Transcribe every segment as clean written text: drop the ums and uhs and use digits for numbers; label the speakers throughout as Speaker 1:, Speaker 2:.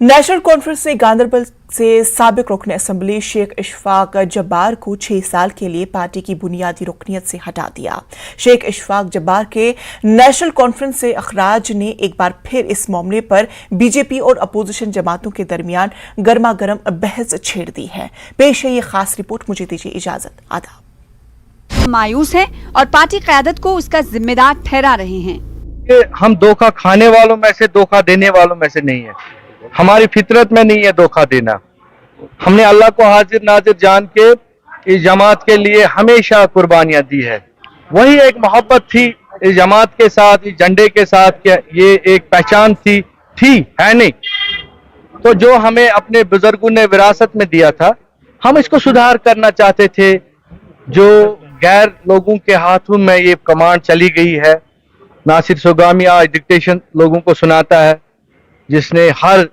Speaker 1: National conference ने गांधरबल से साबिक रुकन असेंबली शेख इशफाक जब्बार को 6 साल के लिए पार्टी की बुनियादी रुकनियत से हटा दिया। शेख इशफाक जब्बार के नेशनल कॉन्फ्रेंस से अखराज ने एक बार फिर इस मामले पर बीजेपी और अपोजिशन जमातों के दरमियान गर्मा गर्म बहस छेड़ दी है। पेश है ये खास रिपोर्ट, मुझे दीजिए इजाजत। आदाब।
Speaker 2: मायूस है और पार्टी क़यादत को उसका जिम्मेदार ठहरा रहे हैं।
Speaker 3: हम धोखा खाने वालों में से, धोखा देने वालों में से नहीं है। हमारी फितरत में नहीं है धोखा देना। हमने अल्लाह को हाजिर नाजिर जान के इस जमात के लिए हमेशा कुर्बानियां दी है। वही एक मोहब्बत थी इस जमात के साथ, इस झंडे के साथ, क्या ये एक पहचान थी है नहीं। तो जो हमें अपने बुजुर्गों ने विरासत में दिया था, हम इसको सुधार करना चाहते थे। जो गैर लोगों के हाथों में ये कमांड चली गई है, नासिर सुगामी आज डिक्टेशन लोगों को सुनाता है, जिसने हर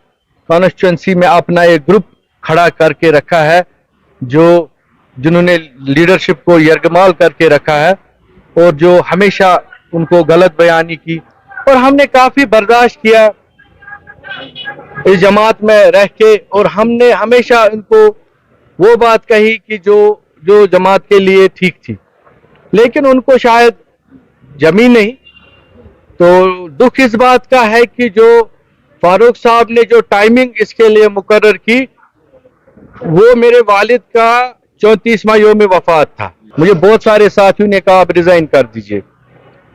Speaker 3: कॉन्स्टिट्यूंसी में अपना एक ग्रुप खड़ा करके रखा है, जिन्होंने लीडरशिप को यरगमाल करके रखा है और जो हमेशा उनको गलत बयानी की। और हमने काफी बर्दाश्त किया इस जमात में रह के, और हमने हमेशा इनको वो बात कही कि जो जमात के लिए ठीक थी, लेकिन उनको शायद जमी नहीं। तो दुख इस बात का है कि जो फारूक साहब ने जो टाइमिंग इसके लिए मुकर्रर की, वो मेरे वालिद का 34वां यौम वफात था। मुझे बहुत सारे साथियों ने कहा आप रिजाइन कर दीजिए,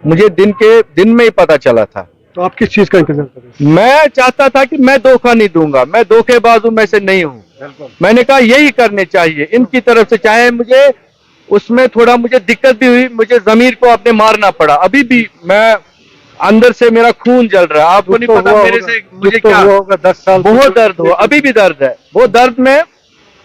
Speaker 3: मुझे दिन में ही पता चला था।
Speaker 4: तो आप किस चीज का इंतजार कर रहे हैं?
Speaker 3: मैं चाहता था कि मैं धोखा नहीं दूंगा, मैं धोखेबाजों में से नहीं हूं। मैंने कहा यही करने चाहिए इनकी तरफ से, चाहे मुझे उसमें थोड़ा मुझे दिक्कत भी हुई, मुझे जमीर को अपने मारना पड़ा। अभी भी मैं अंदर से मेरा खून जल रहा है। आपको नहीं पता मेरे से मुझे क्या
Speaker 4: 10 साल
Speaker 3: बहुत दर्द हुआ, अभी भी दर्द है। वो दर्द में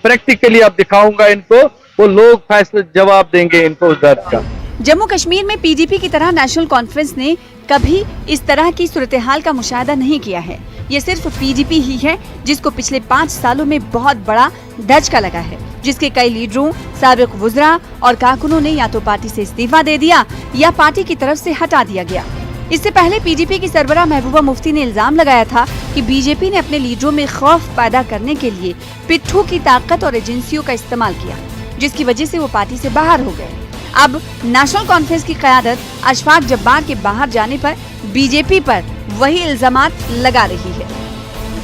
Speaker 3: प्रैक्टिकली अब दिखाऊंगा इनको, वो लोग फैसला जवाब देंगे इनको उस दर्द का।
Speaker 2: जम्मू कश्मीर में पीडीपी की तरह नेशनल कॉन्फ्रेंस ने कभी इस तरह की सूरत हाल का मुशाहिदा नहीं किया है। ये सिर्फ पीडीपी ही है जिसको पिछले 5 सालों में बहुत बड़ा धचका लगा है, जिसके कई लीडरों, साबिक वुज़रा और कारकुनों ने या तो पार्टी से इस्तीफा दे दिया या पार्टी की तरफ से हटा दिया गया। इससे पहले पीडीपी की सरबराह महबूबा मुफ्ती ने इल्जाम लगाया था कि बीजेपी ने अपने लीडरों में खौफ पैदा करने के लिए पिट्ठू की ताकत और एजेंसियों का इस्तेमाल किया, जिसकी वजह से वो पार्टी से बाहर हो गए। अब नेशनल कॉन्फ्रेंस की क़यादत इशफाक जब्बार के बाहर जाने पर बीजेपी पर वही इल्जामात लगा रही है।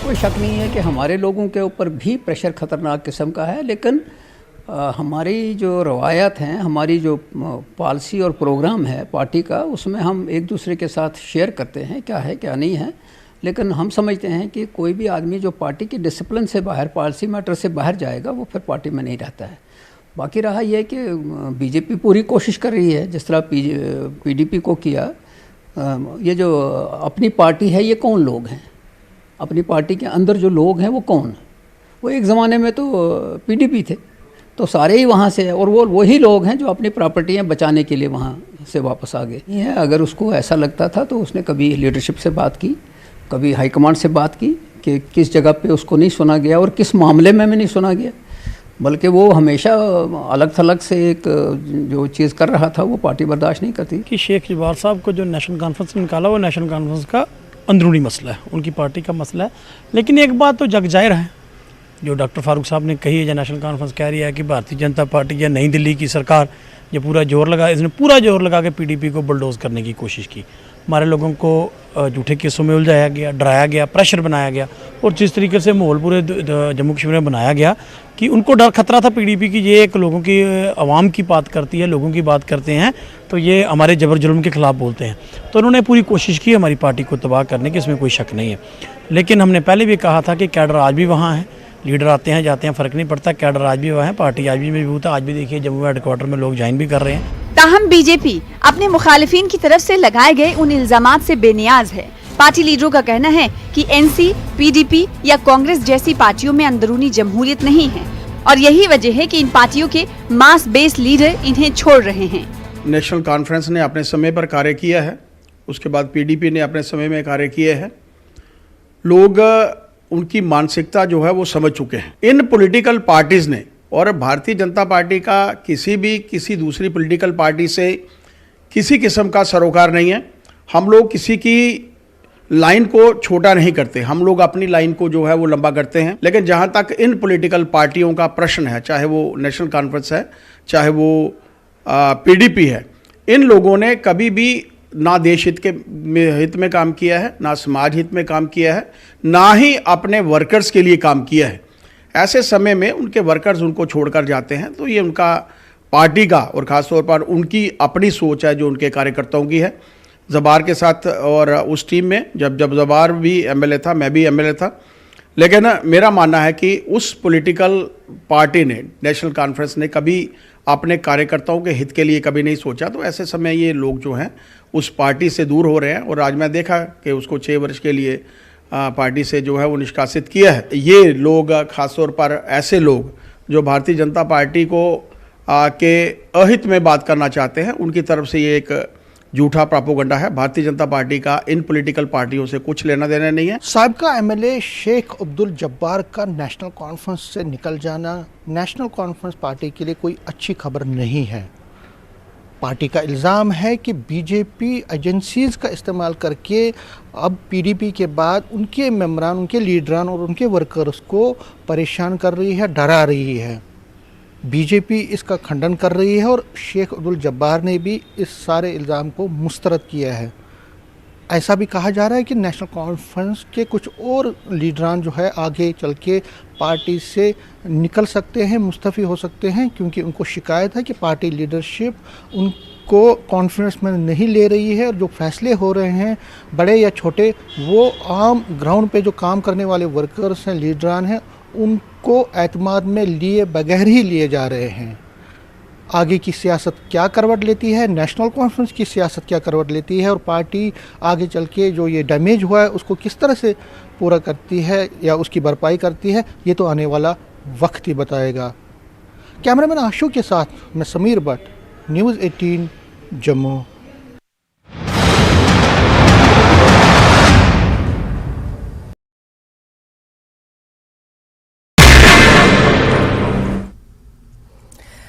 Speaker 5: कोई शक नहीं है कि हमारे लोगों के ऊपर भी प्रेशर खतरनाक किस्म का है, लेकिन हमारी जो रवायत हैं, हमारी जो पॉलिसी और प्रोग्राम है पार्टी का, उसमें हम एक दूसरे के साथ शेयर करते हैं क्या है क्या नहीं है। लेकिन हम समझते हैं कि कोई भी आदमी जो पार्टी की डिसिप्लिन से बाहर, पॉलिसी मैटर से बाहर जाएगा, वो फिर पार्टी में नहीं रहता है। बाकी रहा यह कि बीजेपी पूरी कोशिश कर रही है, जिस तरह पीडीपी को किया। ये जो अपनी पार्टी है, ये कौन लोग हैं, अपनी पार्टी के अंदर जो लोग हैं वो कौन? वो एक ज़माने में तो पीडीपी थे, तो सारे ही वहाँ से है, और वो वही लोग हैं जो अपनी प्रॉपर्टियाँ बचाने के लिए वहाँ से वापस आ गए हैं। अगर उसको ऐसा लगता था तो उसने कभी लीडरशिप से बात की, कभी हाईकमांड से बात की कि किस जगह पे उसको नहीं सुना गया और किस मामले में नहीं सुना गया, बल्कि वो हमेशा अलग थलग से एक जो चीज़ कर रहा था वो पार्टी बर्दाश्त नहीं करती।
Speaker 6: कि शेख जब्बार साहब को जो नेशनल कॉन्फ्रेंस में निकाला, वो नेशनल कॉन्फ्रेंस का अंदरूनी मसला है, उनकी पार्टी का मसला है। लेकिन एक बात तो जग जाहिर है, जो डॉक्टर फारूक साहब ने कही है, जो नेशनल कॉन्फ्रेंस कह रही है कि भारतीय जनता पार्टी या नई दिल्ली की सरकार जो पूरा जोर लगा, इसने पूरा जोर लगा के पीडीपी को बुलडोज करने की कोशिश की। हमारे लोगों को झूठे केसों में उलझाया गया, डराया गया, प्रेशर बनाया गया, और जिस तरीके से माहौल पूरे जम्मू कश्मीर में बनाया गया कि उनको डर खतरा था पीडीपी की, ये एक लोगों की, आवाम की बात करती है, लोगों की बात करते हैं, तो ये हमारे जबर जुल्म के ख़िलाफ़ बोलते हैं। तो उन्होंने पूरी कोशिश की हमारी पार्टी को तबाह करने की, इसमें कोई शक नहीं है। लेकिन हमने पहले भी कहा था कि कैडर आज भी वहाँ है, लीडर आते हैं जाते हैं, फ़र्क नहीं पड़ता, कैडर आज भी वहाँ है, पार्टी आज भी मजबूत है। आज भी देखिए जम्मू हेडक्वार्टर में लोग ज्वाइन भी कर रहे हैं।
Speaker 2: ताहम बीजेपी अपने मुखालिफिन की तरफ से लगाए गए उन इल्जामात से बेनियाज है। पार्टी लीडरों का कहना है कि एनसी, पीडीपी या कांग्रेस जैसी पार्टियों में अंदरूनी जमहूरियत नहीं है, और यही वजह है कि इन पार्टियों के मास बेस लीडर इन्हें छोड़ रहे हैं।
Speaker 7: नेशनल कॉन्फ्रेंस ने अपने समय पर कार्य किया है, उसके बाद पीडीपी ने अपने समय में कार्य किए हैं। लोग उनकी मानसिकता जो है वो समझ चुके हैं। इन पॉलिटिकल पार्टीज ने, और भारतीय जनता पार्टी का किसी दूसरी पॉलिटिकल पार्टी से किसी किस्म का सरोकार नहीं है। हम लोग किसी की लाइन को छोटा नहीं करते, हम लोग अपनी लाइन को जो है वो लंबा करते हैं। लेकिन जहां तक इन पॉलिटिकल पार्टियों का प्रश्न है, चाहे वो नेशनल कॉन्फ्रेंस है, चाहे वो पीडीपी है, इन लोगों ने कभी भी ना देश हित में काम किया है, ना समाज हित में काम किया है, ना ही अपने वर्कर्स के लिए काम किया है। ऐसे समय में उनके वर्कर्स उनको छोड़कर जाते हैं, तो ये उनका पार्टी का और ख़ासतौर पर उनकी अपनी सोच है जो उनके कार्यकर्ताओं की है। ज़बार के साथ और उस टीम में जब ज़बार भी एमएलए था, मैं भी एमएलए था, लेकिन मेरा मानना है कि उस पॉलिटिकल पार्टी ने, नेशनल कॉन्फ्रेंस ने कभी अपने कार्यकर्ताओं के हित के लिए कभी नहीं सोचा। तो ऐसे समय ये लोग जो हैं उस पार्टी से दूर हो रहे हैं, और आज मैं देखा कि उसको 6 वर्ष के लिए पार्टी से जो है वो निष्कासित किया है। ये लोग, ख़ासतौर पर ऐसे लोग जो भारतीय जनता पार्टी को के अहित में बात करना चाहते हैं, उनकी तरफ से ये एक झूठा प्रोपेगेंडा है। भारतीय जनता पार्टी का इन पॉलिटिकल पार्टियों से कुछ लेना देना नहीं है।
Speaker 8: साबिका एमएलए शेख अब्दुल जब्बार का नेशनल कॉन्फ्रेंस से निकल जाना नेशनल कॉन्फ्रेंस पार्टी के लिए कोई अच्छी खबर नहीं है। पार्टी का इल्ज़ाम है कि बीजेपी एजेंसीज़ का इस्तेमाल करके अब पीडीपी के बाद उनके मेंबरान, उनके लीडरान और उनके वर्कर्स को परेशान कर रही है, डरा रही है। बीजेपी इसका खंडन कर रही है और शेख अब्दुल जब्बार ने भी इस सारे इल्ज़ाम को मुस्तरद किया है। ऐसा भी कहा जा रहा है कि नेशनल कॉन्फ्रेंस के कुछ और लीडरान जो है आगे चल के पार्टी से निकल सकते हैं, मुस्तफ़ी हो सकते हैं, क्योंकि उनको शिकायत है कि पार्टी लीडरशिप उनको कॉन्फ्रेंस में नहीं ले रही है और जो फैसले हो रहे हैं बड़े या छोटे, वो आम ग्राउंड पे जो काम करने वाले वर्कर्स हैं, लीडरान हैं, उनको एतमाद में लिए बगैर ही लिए जा रहे हैं। आगे की सियासत क्या करवट लेती है, नेशनल कॉन्फ्रेंस की सियासत क्या करवट लेती है, और पार्टी आगे चल के जो ये डैमेज हुआ है उसको किस तरह से पूरा करती है या उसकी भरपाई करती है, ये तो आने वाला वक्त ही बताएगा। कैमरामैन आशु के साथ मैं समीर भट्ट, न्यूज़ 18 जम्मू।